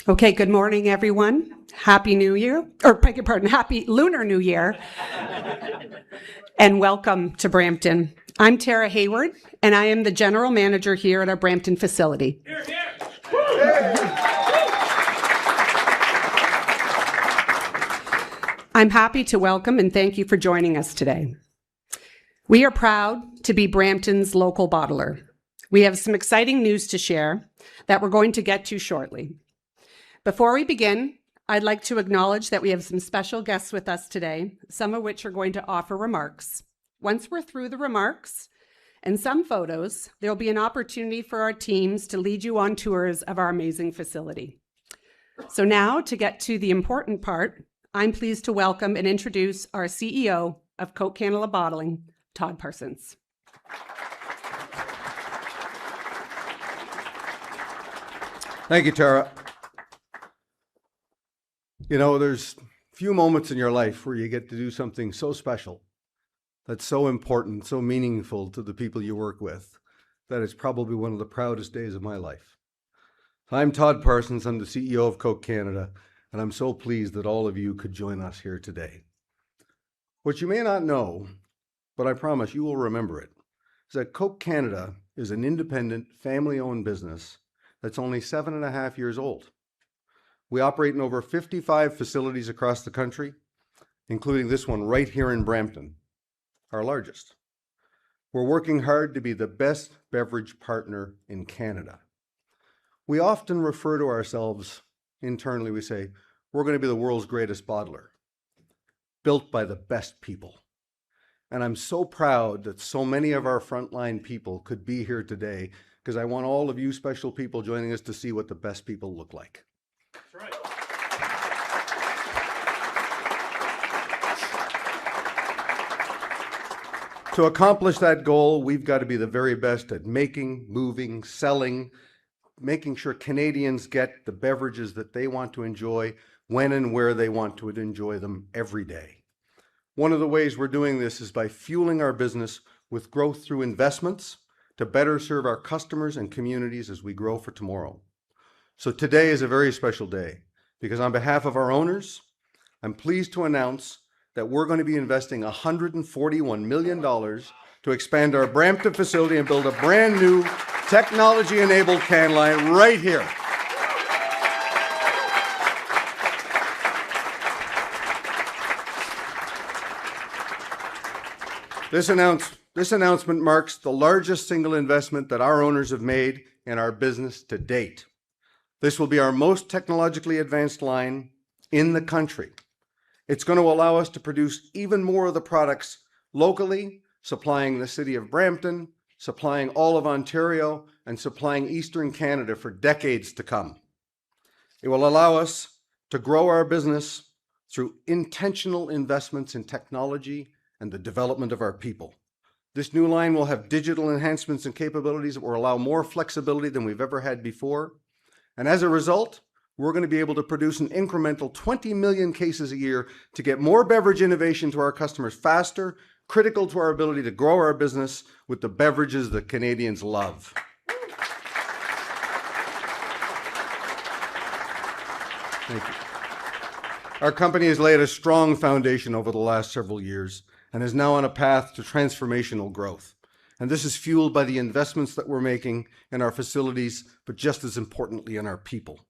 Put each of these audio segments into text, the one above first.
Okay, good morning, everyone. Happy New Year, or beg your pardon, Happy Lunar New Year, and welcome to Brampton. I'm Tara Hayward, and I am the General Manager here at our Brampton facility. Here, here. I'm happy to welcome and thank you for joining us today. We are proud to be Brampton's local bottler. We have some exciting news to share that we're going to get to shortly. Before we begin, I'd like to acknowledge that we have some special guests with us today, some of which are going to offer remarks. Once we're through the remarks and some photos, there'll be an opportunity for our teams to lead you on tours of our amazing facility. So now, to get to the important part, I'm pleased to welcome and introduce our CEO of Coca-Cola Canada Bottling, Todd Parsons. Thank you, Tara. You know, there's few moments in your life where you get to do something so special, that's so important, so meaningful to the people you work with, that it's probably one of the proudest days of my life. I'm Todd Parsons, I'm the CEO of Coke Canada, and I'm so pleased that all of you could join us here today. What you may not know, but I promise you will remember it, is that Coke Canada is an independent, family-owned business that's only 7.5 years old. We operate in over 55 facilities across the country, including this one right here in Brampton, our largest. We're working hard to be the best beverage partner in Canada. We often refer to ourselves internally, we say, we're going to be the world's greatest bottler, built by the best people. And I'm so proud that so many of our frontline people could be here today, because I want all of you special people joining us to see what the best people look like. That's right. To accomplish that goal, we've got to be the very best at making, moving, selling, making sure Canadians get the beverages that they want to enjoy when and where they want to enjoy them every day. One of the ways we're doing this is by fueling our business with growth through investments to better serve our customers and communities as we grow for tomorrow. So today is a very special day because on behalf of our owners, I'm pleased to announce that we're going to be investing $141 million to expand our Brampton facility and build a brand new technology-enabled can line right here. This announcement marks the largest single investment that our owners have made in our business to date. This will be our most technologically advanced line in the country. It's going to allow us to produce even more of the products locally, supplying the city of Brampton, supplying all of Ontario, and supplying Eastern Canada for decades to come. It will allow us to grow our business through intentional investments in technology and the development of our people. This new line will have digital enhancements and capabilities that will allow more flexibility than we've ever had before. And as a result, we're going to be able to produce an incremental 20 million cases a year to get more beverage innovation to our customers faster, critical to our ability to grow our business with the beverages that Canadians love. Thank you. Our company has laid a strong foundation over the last several years and is now on a path to transformational growth. And this is fueled by the investments that we're making in our facilities, but just as importantly in our people.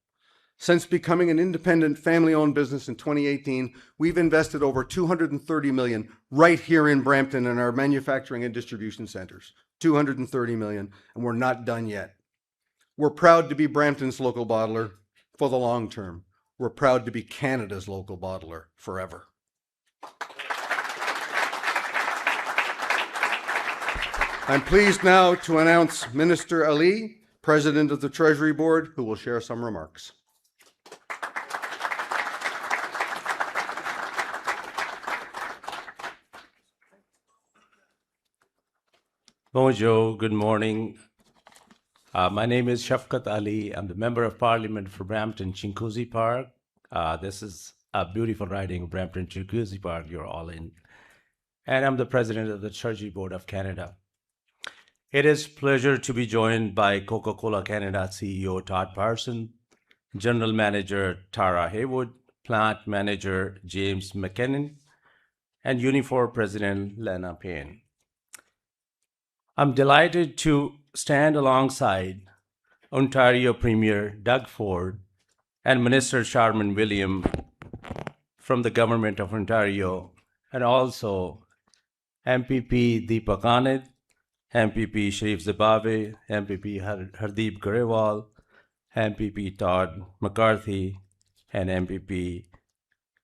Since becoming an independent family-owned business in 2018, we've invested over $230 million right here in Brampton in our manufacturing and distribution centers. $230 million, and we're not done yet. We're proud to be Brampton's local bottler for the long term. We're proud to be Canada's local bottler forever. I'm pleased now to announce Minister Ali, President of the Treasury Board, who will share some remarks. Bonjour, good morning. My name is Shafqat Ali. I'm the Member of Parliament for Brampton Chinguacousy Park. This is a beautiful riding of Brampton Chinguacousy Park you're all in. And I'm the President of the Treasury Board of Canada. It is a pleasure to be joined by Coca-Cola Canada CEO Todd Parsons General Manager Tara Haywood, Plant Manager James McKinnon, and Unifor President Lana Payne. I'm delighted to stand alongside Ontario Premier Doug Ford and Minister Charmaine Williams from the Government of Ontario, and also MPP Deepak Anand, MPP Sharif Zimbabwe, MPP Hardeep Grewal, MPP Todd McCarthy, and MPP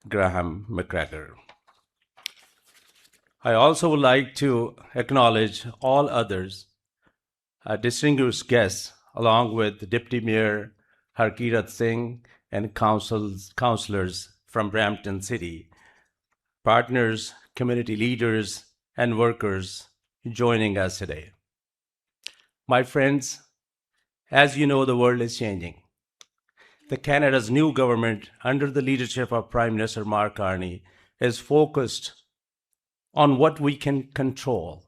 Graham McGregor. I also would like to acknowledge all others, distinguished guests, along with Deputy Mayor Harkirat Singh and councillors from Brampton City, partners, community leaders, and workers joining us today. My friends, as you know, the world is changing. Canada's new government, under the leadership of Prime Minister Mark Carney, is focused on what we can control,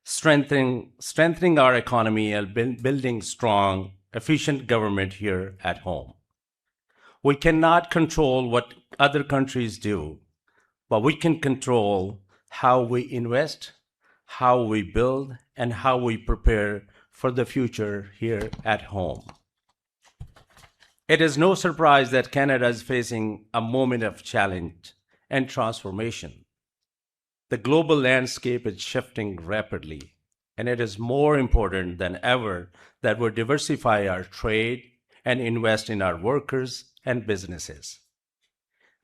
strengthening our economy and building strong, efficient government here at home. We cannot control what other countries do, but we can control how we invest, how we build, and how we prepare for the future here at home. It is no surprise that Canada is facing a moment of challenge and transformation. The global landscape is shifting rapidly, and it is more important than ever that we diversify our trade and invest in our workers and businesses.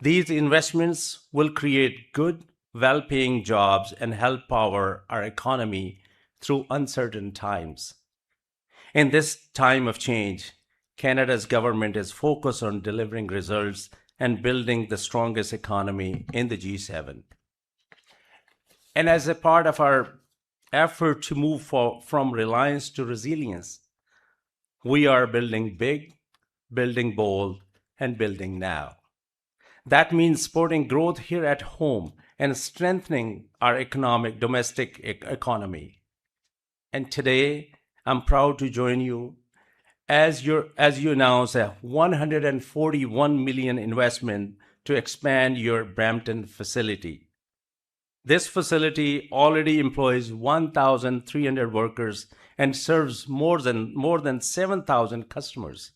These investments will create good, well-paying jobs and help power our economy through uncertain times. In this time of change, Canada's government is focused on delivering results and building the strongest economy in the G7. And as a part of our effort to move from reliance to resilience, we are building big, building bold, and building now. That means supporting growth here at home and strengthening our domestic economy. And today, I'm proud to join you as you announce a $141 million investment to expand your Brampton facility. This facility already employs 1,300 workers and serves more than 7,000 customers.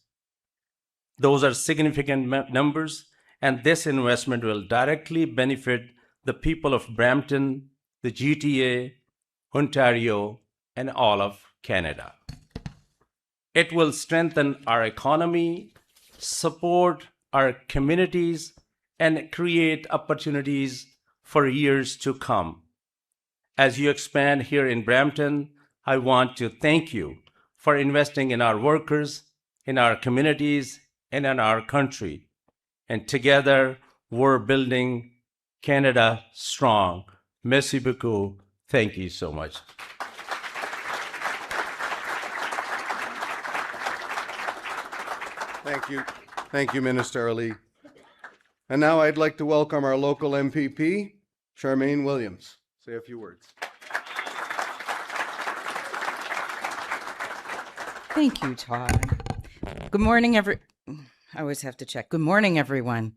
Those are significant numbers, and this investment will directly benefit the people of Brampton, the GTA, Ontario, and all of Canada. It will strengthen our economy, support our communities, and create opportunities for years to come. As you expand here in Brampton, I want to thank you for investing in our workers, in our communities, and in our country. And together, we're building Canada strong. Merci beaucoup. Thank you so much. Thank you. Thank you, Minister Ali. And now I'd like to welcome our local MPP, Charmaine Williams. Say a few words. Thank you, Todd. Good morning, I always have to check. Good morning, everyone.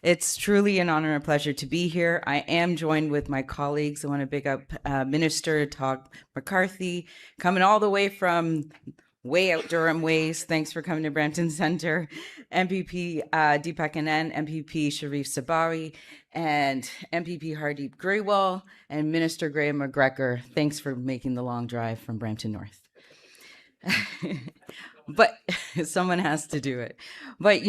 It's truly an honor and a pleasure to be here. I am joined with my colleagues. I want to big up Minister Todd McCarthy, coming all the way from way out Durham ways. Thanks for coming to Brampton Centre. MPP Deepak Anand, MPP Sharif Zimbabwe, and MPP Hardeep Grewal, and Minister Graham McGregor. Thanks for making the long drive from Brampton North. But someone has to do it. But,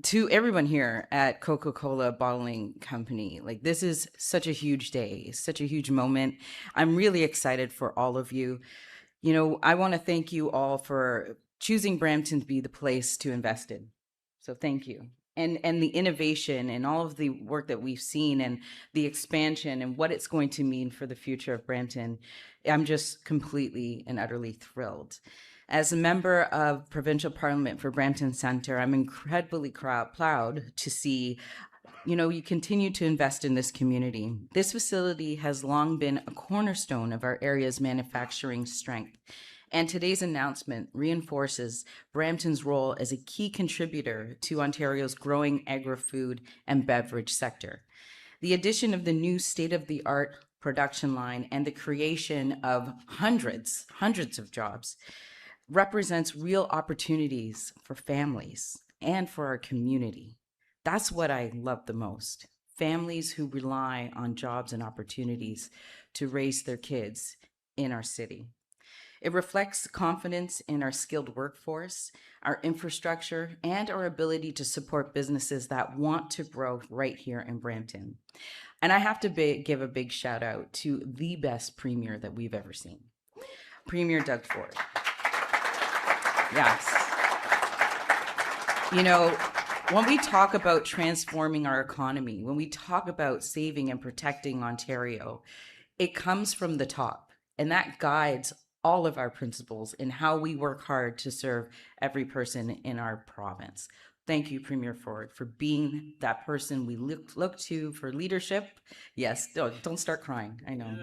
to everyone here at Coca-Cola Bottling Company, this is such a huge day, such a huge moment. I'm really excited for all of you. I want to thank you all for choosing Brampton to be the place to invest in. So thank you. And the innovation and all of the work that we've seen and the expansion and what it's going to mean for the future of Brampton, I'm just completely and utterly thrilled. As a member of Provincial Parliament for Brampton Centre, I'm incredibly proud to see you continue to invest in this community. This facility has long been a cornerstone of our area's manufacturing strength. And today's announcement reinforces Brampton's role as a key contributor to Ontario's growing agri-food and beverage sector. The addition of the new state-of-the-art production line and the creation of hundreds of jobs represents real opportunities for families and for our community. That's what I love the most. Families who rely on jobs and opportunities to raise their kids in our city. It reflects confidence in our skilled workforce, our infrastructure, and our ability to support businesses that want to grow right here in Brampton. And I have to give a big shout out to the best premier that we've ever seen, Premier Doug Ford. Yes. You know, when we talk about transforming our economy, when we talk about saving and protecting Ontario, it comes from the top, and that guides all of our principles in how we work hard to serve every person in our province. Thank you, Premier Ford, for being that person we look to for leadership. Yes, don't start crying. I know.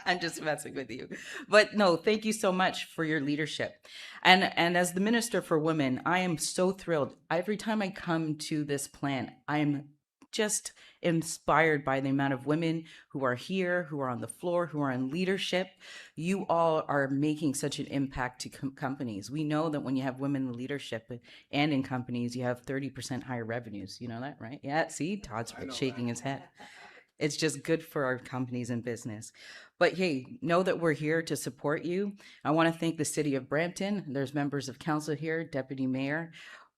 I'm just messing with you. But no, thank you so much for your leadership. And as the Minister for Women, I am so thrilled. Every time I come to this plant, I'm just inspired by the amount of women who are here, who are on the floor, who are in leadership. You all are making such an impact to companies. We know that when you have women in leadership and in companies, you have 30% higher revenues. You know that, right? Yeah, see, Todd's shaking his head. It's just good for our companies and business. But hey, know that we're here to support you. I want to thank the City of Brampton. There's members of council here, Deputy Mayor.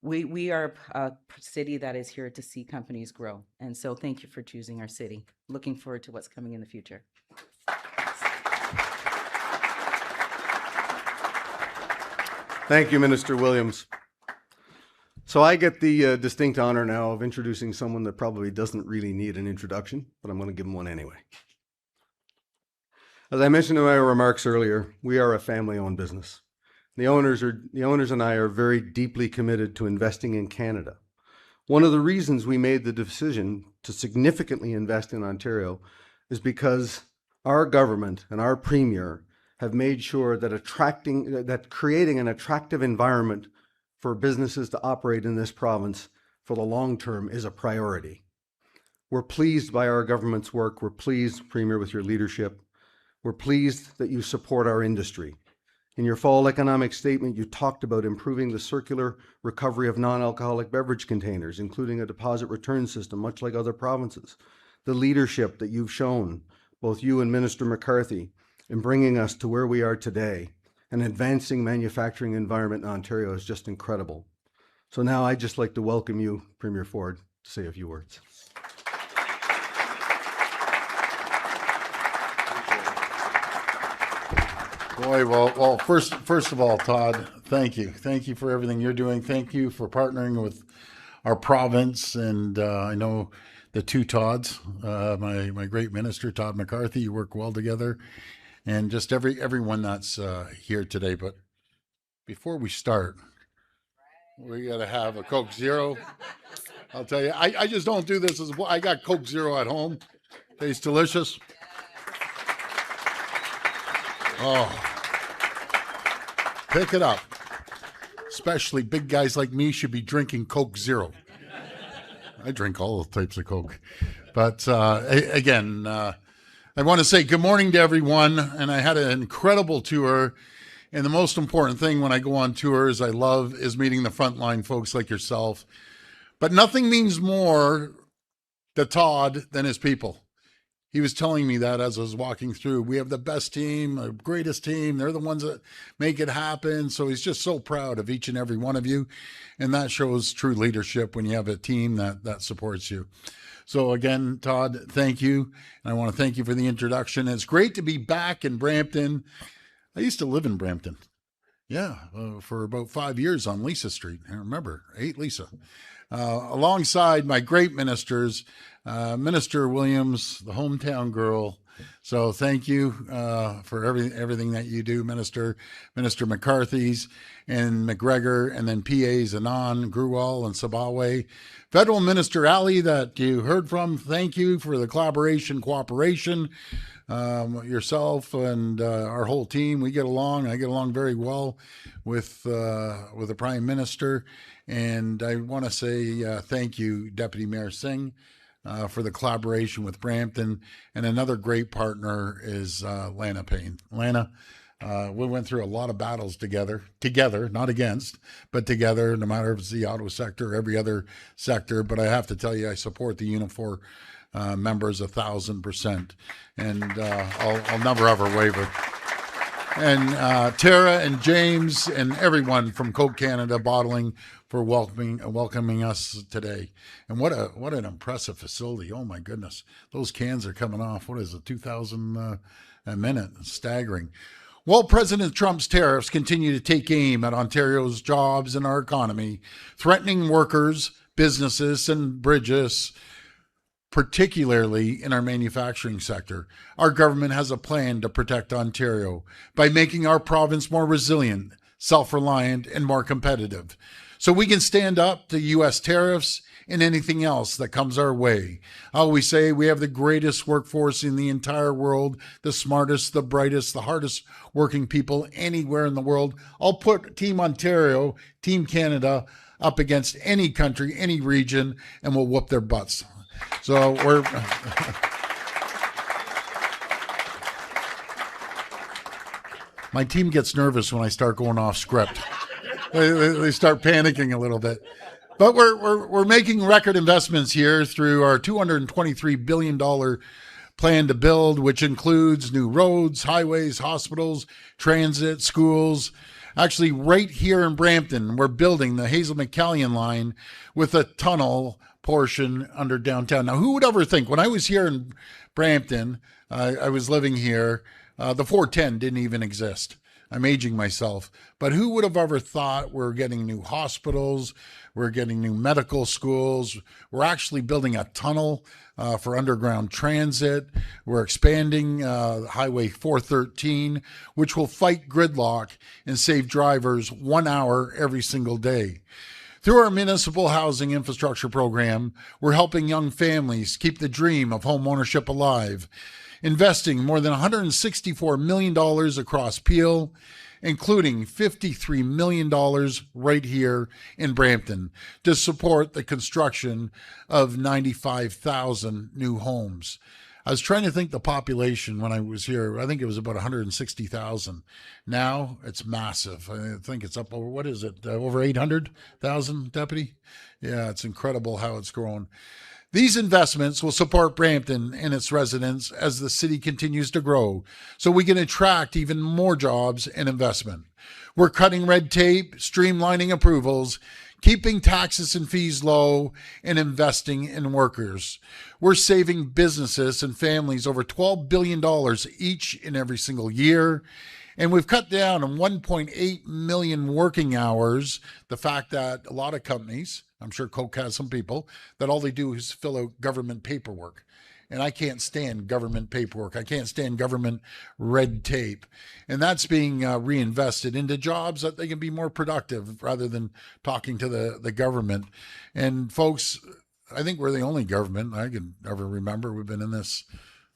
We are a city that is here to see companies grow. And so thank you for choosing our city. Looking forward to what's coming in the future. Thank you, Minister Williams. So I get the distinct honor now of introducing someone that probably doesn't really need an introduction, but I'm going to give him one anyway. As I mentioned in my remarks earlier, we are a family-owned business. The owners and I are very deeply committed to investing in Canada. One of the reasons we made the decision to significantly invest in Ontario is because our government and our premier have made sure that creating an attractive environment for businesses to operate in this province for the long term is a priority. We're pleased by our government's work. We're pleased, Premier, with your leadership. We're pleased that you support our industry. In your fall economic statement, you talked about improving the circular recovery of non-alcoholic beverage containers, including a deposit return system, much like other provinces. The leadership that you've shown, both you and Minister McCarthy, in bringing us to where we are today and advancing manufacturing environment in Ontario is just incredible. So now I'd just like to welcome you, Premier Ford, to say a few words. Boy, well, first of all, Todd, thank you. Thank you for everything you're doing. Thank you for partnering with our province. And I know the two Todds, my great minister, Todd McCarthy, you work well together. And just everyone that's here today. But before we start, we got to have a Coke Zero. I'll tell you, I just don't do this. I got Coke Zero at home. Tastes delicious. Oh, pick it up. Especially big guys like me should be drinking Coke Zero. I drink all types of Coke. But again, I want to say good morning to everyone. And I had an incredible tour. And the most important thing when I go on tours I love is meeting the frontline folks like yourself. But nothing means more to Todd than his people. He was telling me that as I was walking through. We have the best team, the greatest team. They're the ones that make it happen. So he's just so proud of each and every one of you. And that shows true leadership when you have a team that supports you. So again, Todd, thank you. And I want to thank you for the introduction. It's great to be back in Brampton. I used to live in Brampton. Yeah, for about 5 years on Lisa Street. I remember, 8 Lisa. Alongside my great ministers, Minister Williams, the hometown girl, So thank you for everything that you do, Minister McCarthy's and McGregor, and then PAs Anand, Gruwal, and Sabawe. Federal Minister Ali that you heard from, thank you for the cooperation. Yourself and our whole team, we get along. I get along very well with the Prime Minister. And I want to say thank you, Deputy Mayor Singh, for the collaboration with Brampton. And another great partner is Lana Payne. Lana, we went through a lot of battles together, not against, but together, no matter if it's the auto sector or every other sector. But I have to tell you, I support the Unifor members 1,000%. And I'll never ever waver. And Tara and James and everyone from Coke Canada Bottling for welcoming us today. And what an impressive facility. Oh my goodness. Those cans are coming off. What is it, 2,000 a minute? Staggering. Well, President Trump's tariffs continue to take aim at Ontario's jobs and our economy, threatening workers, businesses, and bridges, particularly in our manufacturing sector. Our government has a plan to protect Ontario by making our province more resilient, self-reliant, and more competitive, so we can stand up to U.S. tariffs and anything else that comes our way. I always say we have the greatest workforce in the entire world, the smartest, the brightest, the hardest working people anywhere in the world. I'll put Team Ontario, Team Canada up against any country, any region, and we'll whoop their butts. So we're... My team gets nervous when I start going off script. They start panicking a little bit. But we're making record investments here through our $223 billion plan to build, which includes new roads, highways, hospitals, transit, schools. Actually, right here in Brampton, we're building the Hazel McCallion line with a tunnel portion under downtown. Now, who would ever think, when I was here in Brampton, I was living here, the 410 didn't even exist. I'm aging myself. But who would have ever thought we're getting new hospitals, we're getting new medical schools, we're actually building a tunnel for underground transit, we're expanding Highway 413, which will fight gridlock and save drivers 1 hour every single day. Through our municipal housing infrastructure program, we're helping young families keep the dream of home ownership alive, investing more than $164 million across Peel, including $53 million right here in Brampton to support the construction of 95,000 new homes. I was trying to think the population when I was here. I think it was about 160,000. Now it's massive. I think it's up over, what is it, over 800,000, Deputy? Yeah, it's incredible how it's grown. These investments will support Brampton and its residents as the city continues to grow, so we can attract even more jobs and investment. We're cutting red tape, streamlining approvals, keeping taxes and fees low, and investing in workers. We're saving businesses and families over $12 billion each and every single year. And we've cut down on 1.8 million working hours. The fact that a lot of companies, I'm sure Coke has some people, that all they do is fill out government paperwork. And I can't stand government paperwork. I can't stand government red tape. And that's being reinvested into jobs that they can be more productive rather than talking to the government. And folks, I think we're the only government I can ever remember. We've been in this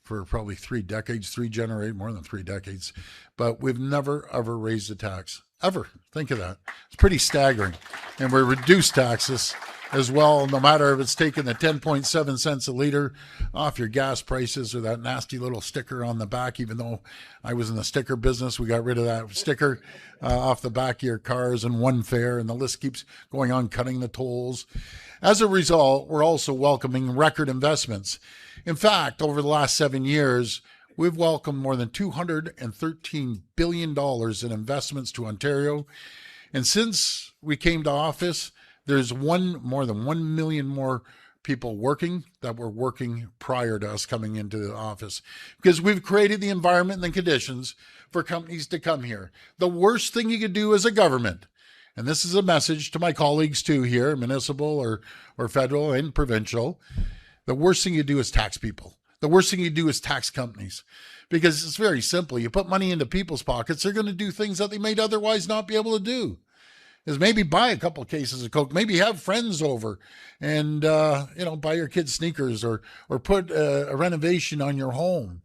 for probably 3 decades, more than 3 decades. But we've never, ever raised a tax. Ever. Think of that. It's pretty staggering. And we reduced taxes as well, no matter if it's taking the 10.7 cents a liter off your gas prices or that nasty little sticker on the back. Even though I was in the sticker business, we got rid of that sticker off the back of your cars, and one fare, and the list keeps going on, cutting the tolls. As a result, we're also welcoming record investments. In fact, over the last 7 years, we've welcomed more than $213 billion in investments to Ontario. And since we came to office, there's more than 1 million more people working that were working prior to us coming into the office, because we've created the environment and the conditions for companies to come here. The worst thing you could do as a government, and this is a message to my colleagues too here, municipal or federal and provincial, the worst thing you do is tax people. The worst thing you do is tax companies, because it's very simple. You put money into people's pockets, they're going to do things that they might otherwise not be able to do. Is maybe buy a couple of cases of Coke, maybe have friends over and, buy your kids sneakers or put a renovation on your home.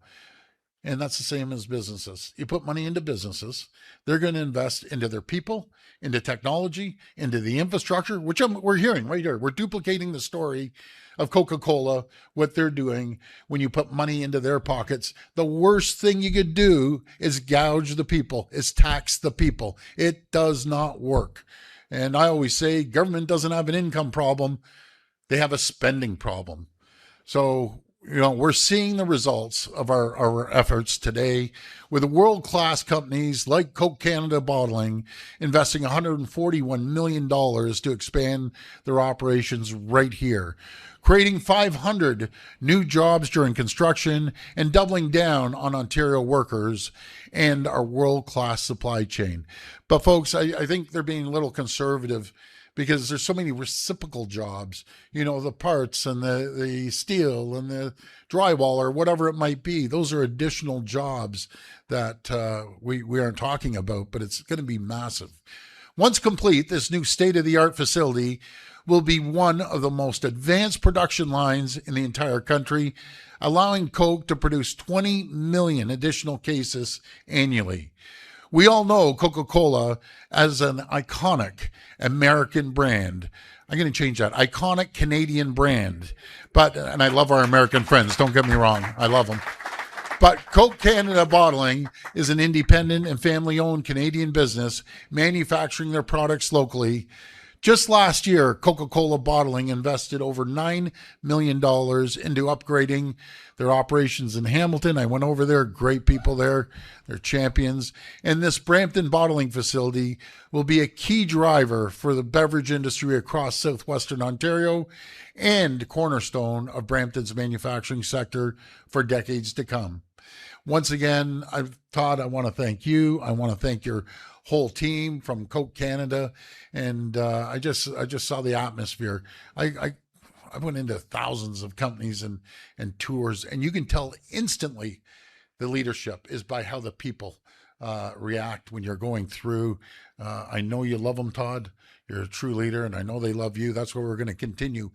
And that's the same as businesses. You put money into businesses, they're going to invest into their people, into technology, into the infrastructure, which we're hearing right here. We're duplicating the story of Coca-Cola, what they're doing when you put money into their pockets. The worst thing you could do is gouge the people, is tax the people. It does not work. And I always say government doesn't have an income problem. They have a spending problem. So, we're seeing the results of our efforts today with world-class companies like Coke Canada Bottling investing $141 million to expand their operations right here, creating 500 new jobs during construction and doubling down on Ontario workers and our world-class supply chain. But folks, I think they're being a little conservative because there's so many reciprocal jobs, the parts and the steel and the drywall or whatever it might be. Those are additional jobs that we aren't talking about, but it's going to be massive. Once complete, this new state-of-the-art facility will be one of the most advanced production lines in the entire country, allowing Coke to produce 20 million additional cases annually. We all know Coca-Cola as an iconic American brand. I'm going to change that. Iconic Canadian brand. And I love our American friends. Don't get me wrong. I love them. But Coke Canada Bottling is an independent and family-owned Canadian business manufacturing their products locally. Just last year, Coca-Cola Bottling invested over $9 million into upgrading their operations in Hamilton. I went over there, great people there, they're champions. And this Brampton bottling facility will be a key driver for the beverage industry across southwestern Ontario and cornerstone of Brampton's manufacturing sector for decades to come. Once again, Todd, I want to thank you. I want to thank your whole team from Coke Canada, and I just saw the atmosphere. I went into thousands of companies and tours, and you can tell instantly the leadership is by how the people react when you're going through. I know you love them, Todd. You're a true leader, and I know they love you. That's where we're going to continue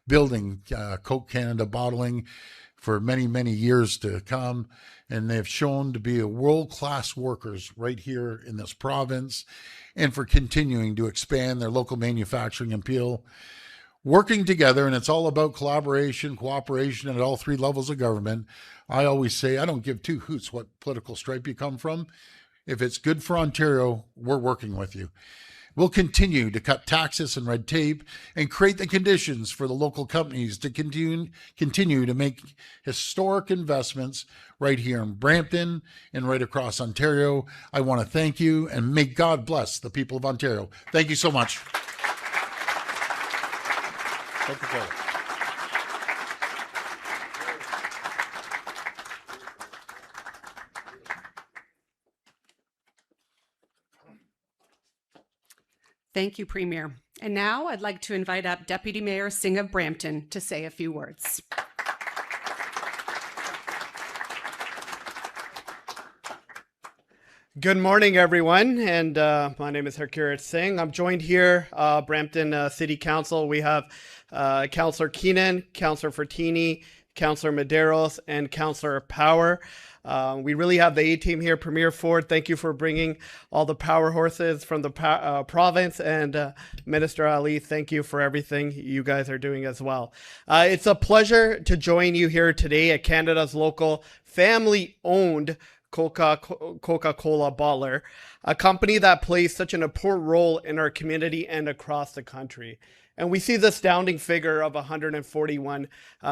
building Coke Canada Bottling for many, many years to come. And they've shown to be a world-class workers right here in this province and for continuing to expand their local manufacturing appeal. Working together, and it's all about collaboration, cooperation at all three levels of government. I always say I don't give two hoots what political stripe you come from. If it's good for Ontario, we're working with you. We'll continue to cut taxes and red tape and create the conditions for the local companies to continue to make historic investments right here in Brampton and right across Ontario. I want to thank you, and may God bless the people of Ontario. Thank you so much. Coca-Cola. Thank you, Premier. And now I'd like to invite up Deputy Mayor Singh of Brampton to say a few words. Good morning, everyone, and my name is Harkirat Singh. I'm joined here, Brampton City Council. We have Councillor Keenan, Councillor Fertini, Councillor Medeiros, and Councillor Power. We really have the A-team here. Premier Ford, thank you for bringing all the power horses from the province, and Minister Ali, thank you for everything you guys are doing as well. It's a pleasure to join you here today at Canada's local family-owned Coca-Cola bottler, a company that plays such an important role in our community and across the country. And we see the astounding figure of $141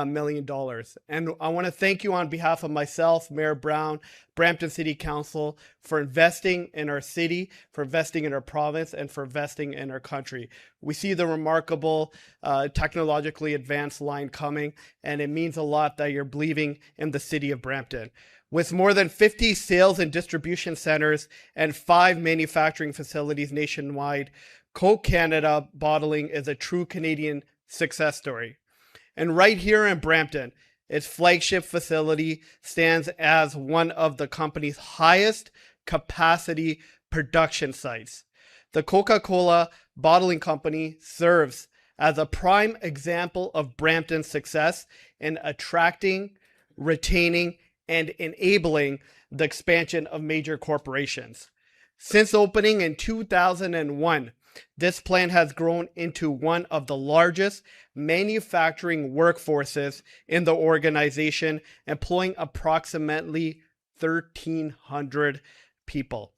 million. And I want to thank you on behalf of myself, Mayor Brown, Brampton City Council, for investing in our city, for investing in our province, and for investing in our country. We see the remarkable technologically advanced line coming, and it means a lot that you're believing in the city of Brampton. With more than 50 sales and distribution centers and 5 manufacturing facilities nationwide, Coke Canada Bottling is a true Canadian success story. And right here in Brampton, its flagship facility stands as one of the company's highest capacity production sites. The Coca-Cola Bottling Company serves as a prime example of Brampton's success in attracting, retaining, and enabling the expansion of major corporations. Since opening in 2001, this plant has grown into one of the largest manufacturing workforces in the organization, employing approximately 1,300 people.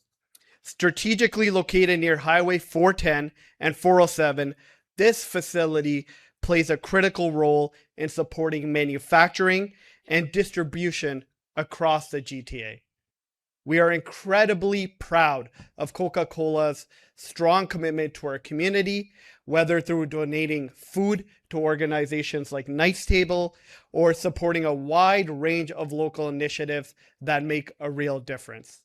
Strategically located near Highway 410 and 407, this facility plays a critical role in supporting manufacturing and distribution across the GTA. We are incredibly proud of Coca-Cola's strong commitment to our community, whether through donating food to organizations like Knight's Table or supporting a wide range of local initiatives that make a real difference.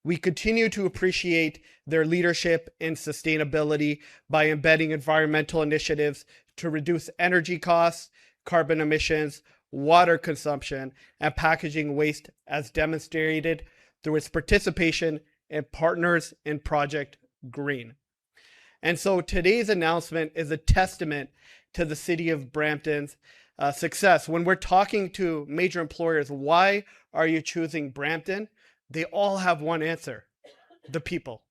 We continue to appreciate their leadership in sustainability by embedding environmental initiatives to reduce energy costs, carbon emissions, water consumption, and packaging waste, as demonstrated through its participation in Partners in Project Green. And so today's announcement is a testament to the City of Brampton's success. When we're talking to major employers, why are you choosing Brampton? They all have one answer: the people.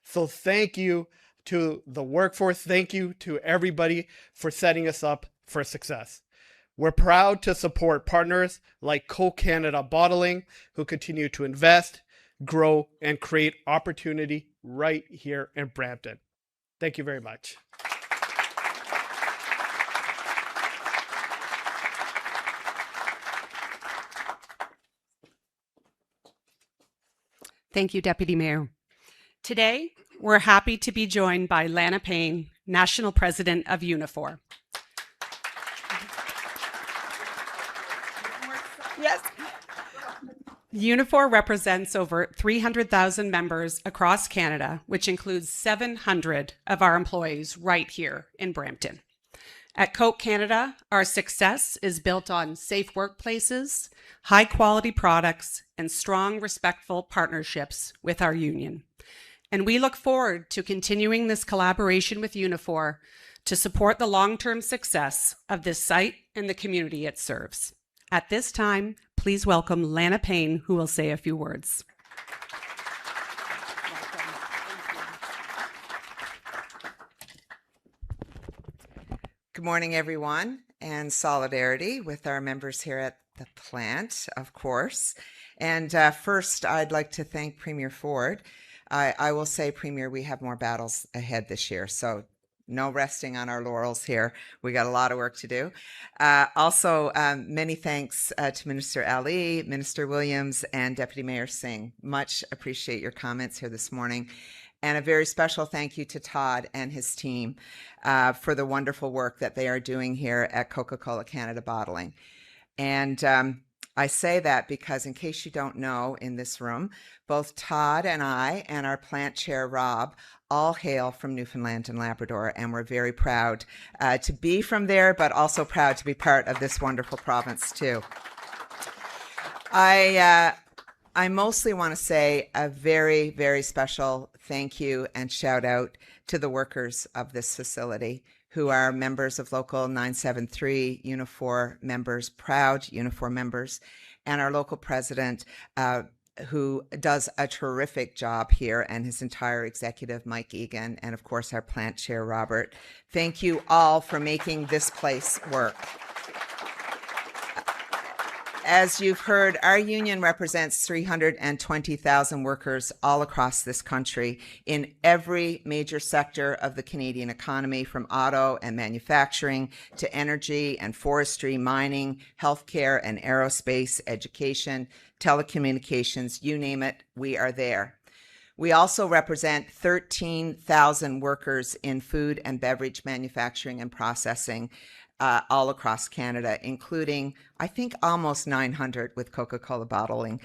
So thank you to the workforce. Thank you to everybody for setting us up for success. We're proud to support partners like Coca-Cola Canada Bottling, who continue to invest, grow, and create opportunity right here in Brampton. Thank you very much. Thank you, Deputy Mayor. Today, we're happy to be joined by Lana Payne, National President of Unifor. Yes. Unifor represents over 300,000 members across Canada, which includes 700 of our employees right here in Brampton. At Coke Canada, our success is built on safe workplaces, high-quality products, and strong, respectful partnerships with our union. And we look forward to continuing this collaboration with Unifor to support the long-term success of this site and the community it serves. At this time, please welcome Lana Payne, who will say a few words. Good morning, everyone, and solidarity with our members here at the plant, of course. And first, I'd like to thank Premier Ford. I will say, Premier, we have more battles ahead this year, so no resting on our laurels here. We got a lot of work to do. Also, many thanks to Minister Ali, Minister Williams, and Deputy Mayor Singh. Much appreciate your comments here this morning. And a very special thank you to Todd and his team for the wonderful work that they are doing here at Coca-Cola Canada Bottling. And I say that because, in case you don't know, in this room, both Todd and I and our plant chair, Rob, all hail from Newfoundland and Labrador, and we're very proud to be from there, but also proud to be part of this wonderful province, too. I mostly want to say a very, very special thank you and shout out to the workers of this facility, who are members of Local 973, Unifor members, proud Unifor members, and our local president, who does a terrific job here, and his entire executive, Mike Egan, and of course our plant chair, Robert. Thank you all for making this place work. As you've heard, our union represents 320,000 workers all across this country in every major sector of the Canadian economy, from auto and manufacturing to energy and forestry, mining, healthcare and aerospace, education, telecommunications, you name it, we are there. We also represent 13,000 workers in food and beverage manufacturing and processing all across Canada, including, I think, almost 900 with Coca-Cola Bottling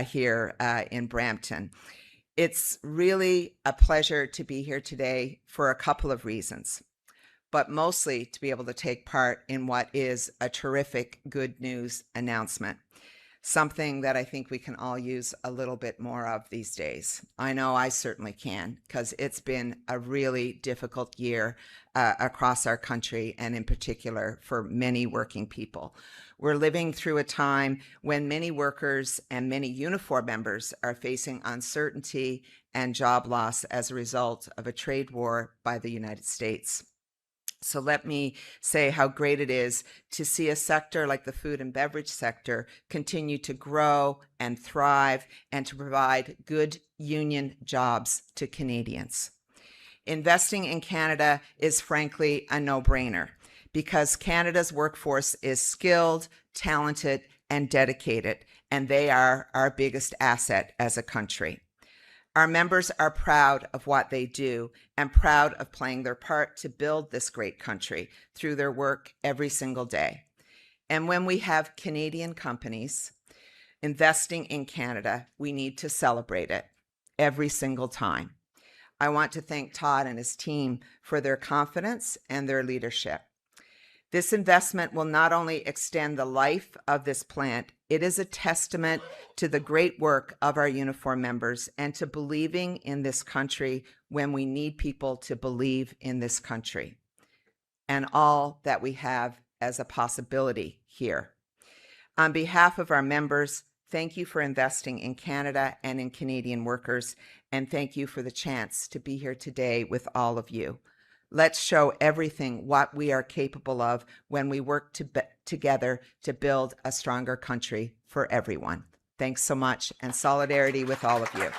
here in Brampton. It's really a pleasure to be here today for a couple of reasons. but mostly to be able to take part in what is a terrific good news announcement. Something that I think we can all use a little bit more of these days. I know I certainly can, because it's been a really difficult year across our country, and in particular for many working people. We're living through a time when many workers and many Unifor members are facing uncertainty and job loss as a result of a trade war by the United States. So let me say how great it is to see a sector like the food and beverage sector continue to grow and thrive and to provide good union jobs to Canadians. Investing in Canada is frankly a no-brainer because Canada's workforce is skilled, talented, and dedicated, and they are our biggest asset as a country. Our members are proud of what they do and proud of playing their part to build this great country through their work every single day. And when we have Canadian companies investing in Canada, we need to celebrate it every single time. I want to thank Todd and his team for their confidence and their leadership. This investment will not only extend the life of this plant, it is a testament to the great work of our Unifor members and to believing in this country when we need people to believe in this country and all that we have as a possibility here. On behalf of our members, thank you for investing in Canada and in Canadian workers, and thank you for the chance to be here today with all of you. Let's show everything what we are capable of when we work together to build a stronger country for everyone. Thanks so much, and solidarity with all of you.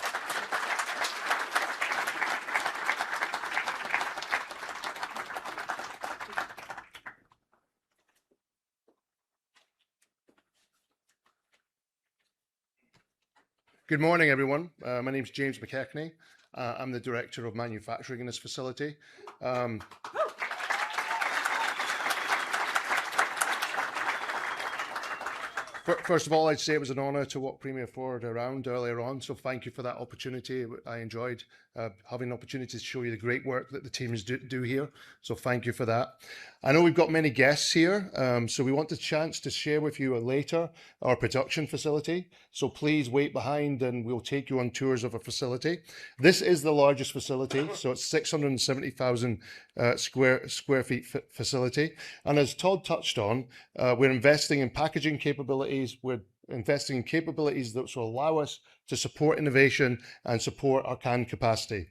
Good morning, everyone. My name is James McKechnie. I'm the Director of Manufacturing in this facility. First of all, I'd say it was an honour to walk Premier Ford around earlier on, so thank you for that opportunity. I enjoyed having an opportunity to show you the great work that the teams do here, so thank you for that. I know we've got many guests here, so we want the chance to share with you later our production facility, so please wait behind and we'll take you on tours of our facility. This is the largest facility, so it's 670,000 square feet facility, and as Todd touched on, we're investing in packaging capabilities. We're investing in capabilities that will allow us to support innovation and support our can capacity.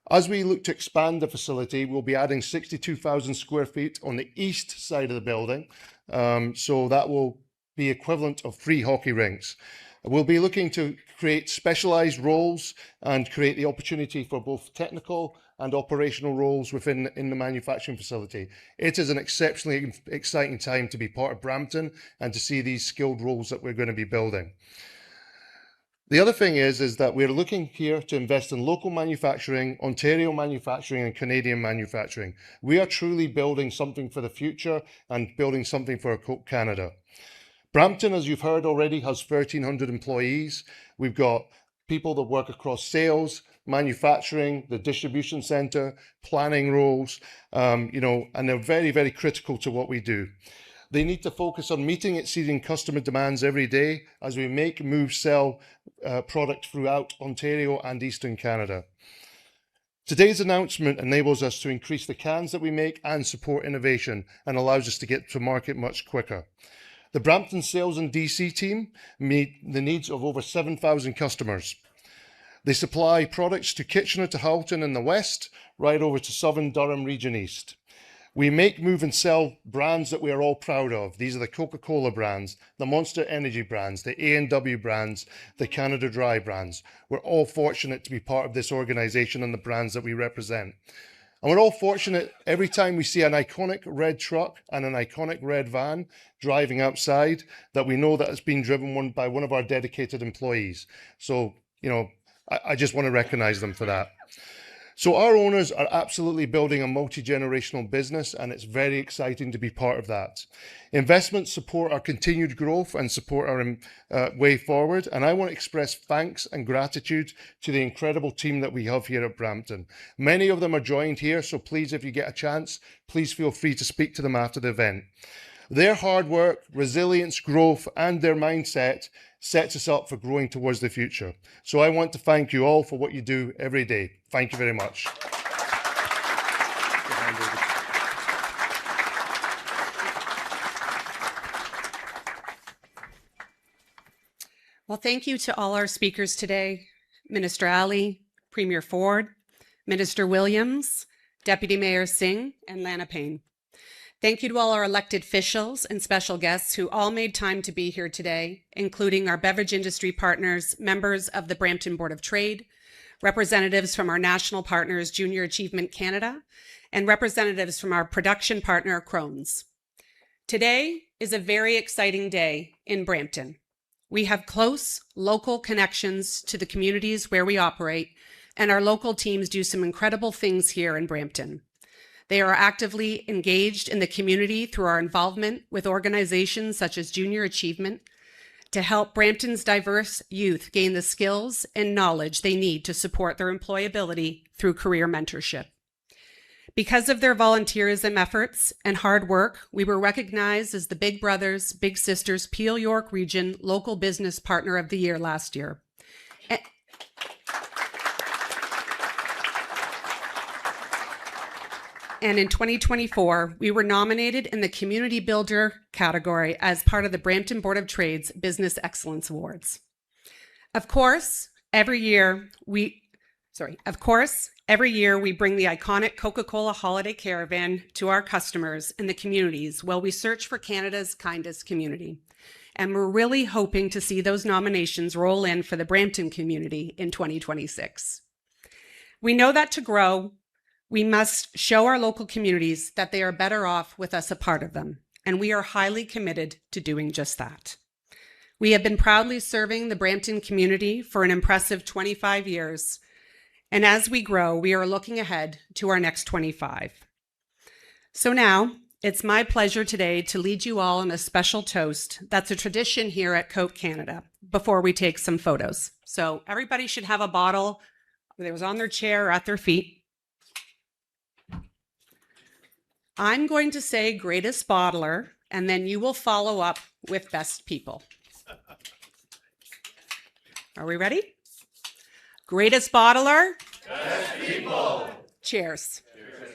As we look to expand the facility, we'll be adding 62,000 square feet on the east side of the building. So that will be equivalent of 3 hockey rinks. We'll be looking to create specialized roles and create the opportunity for both technical and operational roles within the manufacturing facility. It is an exceptionally exciting time to be part of Brampton and to see these skilled roles that we're going to be building. The other thing is that we're looking here to invest in local manufacturing, Ontario manufacturing, and Canadian manufacturing. We are truly building something for the future and building something for Coke Canada. Brampton, as you've heard already, has 1,300 employees. We've got people that work across sales, manufacturing, the distribution center, planning roles, and they're very, very critical to what we do. They need to focus on meeting exceeding customer demands every day as we make, move, sell product throughout Ontario and Eastern Canada. Today's announcement enables us to increase the cans that we make and support innovation and allows us to get to market much quicker. The Brampton sales and DC team meet the needs of over 7,000 customers. They supply products to Kitchener to Halton in the west, right over to Southern Durham region east. We make, move and sell brands that we are all proud of. These are the Coca-Cola brands, the Monster Energy brands, the A&W brands, the Canada Dry brands. We're all fortunate to be part of this organization and the brands that we represent. And we're all fortunate every time we see an iconic red truck and an iconic red van driving outside that we know that it's been driven by one of our dedicated employees. So, I just want to recognize them for that. So our owners are absolutely building a multi-generational business, and it's very exciting to be part of that. Investments support our continued growth and support our way forward. And I want to express thanks and gratitude to the incredible team that we have here at Brampton. Many of them are joined here, so please, if you get a chance, please feel free to speak to them after the event. Their hard work, resilience, growth, and their mindset sets us up for growing towards the future. So I want to thank you all for what you do every day. Thank you very much. Well, thank you to all our speakers today, Minister Ali, Premier Ford, Minister Williams, Deputy Mayor Singh, and Lana Payne. Thank you to all our elected officials and special guests who all made time to be here today, including our beverage industry partners, members of the Brampton Board of Trade, representatives from our national partners, Junior Achievement Canada, and representatives from our production partner, Crohn's. Today is a very exciting day in Brampton. We have close local connections to the communities where we operate, and our local teams do some incredible things here in Brampton. They are actively engaged in the community through our involvement with organizations such as Junior Achievement to help Brampton's diverse youth gain the skills and knowledge they need to support their employability through career mentorship. Because of their volunteerism efforts and hard work, we were recognized as the Big Brothers, Big Sisters Peel York Region Local Business Partner of the Year last year. And in 2024, we were nominated in the Community Builder category as part of the Brampton Board of Trade's Business Excellence Awards. Of course, every year we bring the iconic Coca-Cola Holiday Caravan to our customers in the communities while we search for Canada's kindest community. And we're really hoping to see those nominations roll in for the Brampton community in 2026. We know that to grow, we must show our local communities that they are better off with us a part of them, and we are highly committed to doing just that. We have been proudly serving the Brampton community for an impressive 25 years, and as we grow, we are looking ahead to our next 25. So now, it's my pleasure today to lead you all in a special toast that's a tradition here at Coke Canada before we take some photos. So everybody should have a bottle that was on their chair or at their feet. I'm going to say greatest bottler, and then you will follow up with best people. Are we ready? Greatest bottler. Best people. Cheers. Cheers.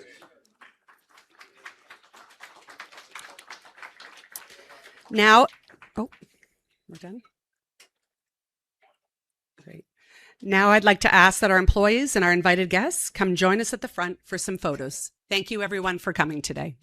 Now, we're done? Great. Now I'd like to ask that our employees and our invited guests come join us at the front for some photos. Thank you everyone for coming today.